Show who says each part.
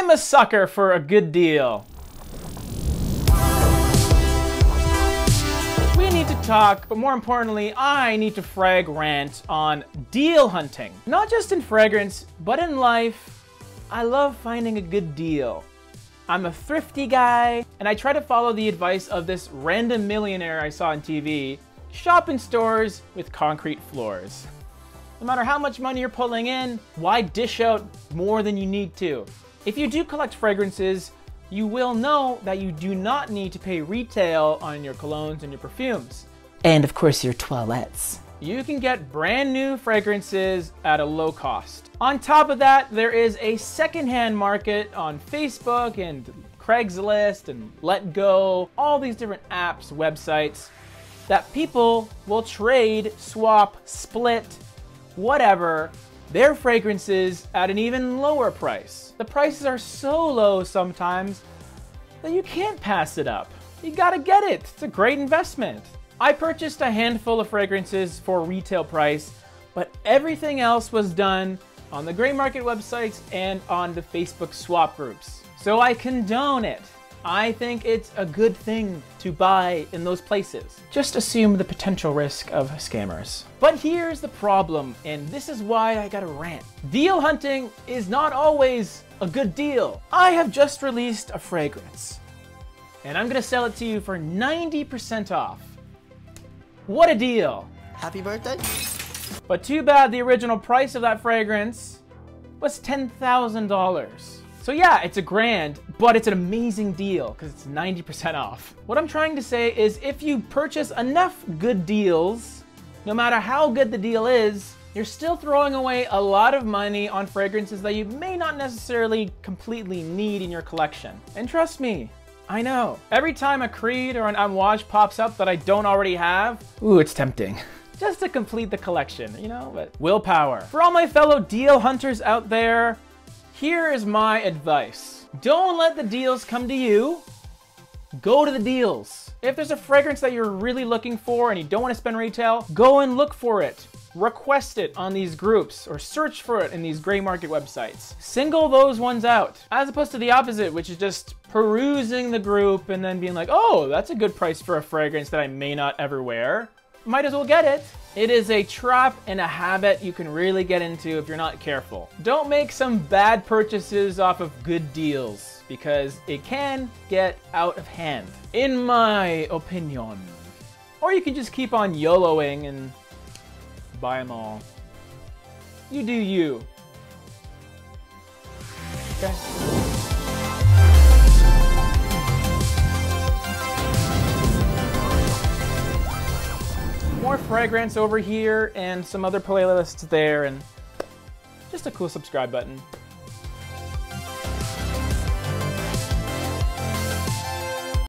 Speaker 1: I'm a sucker for a good deal. We need to talk, but more importantly, I need to frag rant on deal hunting. Not just in fragrance, but in life, I love finding a good deal. I'm a thrifty guy, and I try to follow the advice of this random millionaire I saw on TV, shop in stores with concrete floors. No matter how much money you're pulling in, why dish out more than you need to? If you do collect fragrances, you will know that you do not need to pay retail on your colognes and your perfumes. And of course your toilettes. You can get brand new fragrances at a low cost. On top of that, there is a secondhand market on Facebook and Craigslist and Let Go, all these different apps, websites, that people will trade, swap, split, whatever, their fragrances at an even lower price. The prices are so low sometimes that you can't pass it up. You gotta get it. It's a great investment. I purchased a handful of fragrances for retail price, but everything else was done on the gray market websites and on the Facebook swap groups. So I condone it. I think it's a good thing to buy in those places. Just assume the potential risk of scammers. But here's the problem, and this is why I gotta rant. Deal hunting is not always a good deal. I have just released a fragrance, and I'm gonna sell it to you for 90% off. What a deal.
Speaker 2: Happy birthday.
Speaker 1: But too bad the original price of that fragrance was $10,000. So yeah, it's $1,000, but it's an amazing deal because it's 90% off. What I'm trying to say is if you purchase enough good deals, no matter how good the deal is, you're still throwing away a lot of money on fragrances that you may not necessarily completely need in your collection. And trust me, I know. Every time a Creed or an Amouage pops up that I don't already have, ooh, it's tempting. Just to complete the collection, you know, but willpower. For all my fellow deal hunters out there, here is my advice. Don't let the deals come to you. Go to the deals. If there's a fragrance that you're really looking for and you don't want to spend retail, go and look for it. Request it on these groups or search for it in these gray market websites. Single those ones out, as opposed to the opposite, which is just perusing the group and then being like, oh, that's a good price for a fragrance that I may not ever wear. Might as well get it. It is a trap and a habit you can really get into if you're not careful. Don't make some bad purchases off of good deals because it can get out of hand, in my opinion. Or you can just keep on YOLOing and buy them all. You do you. Okay. More fragrance over here and some other playlists there and just a cool subscribe button.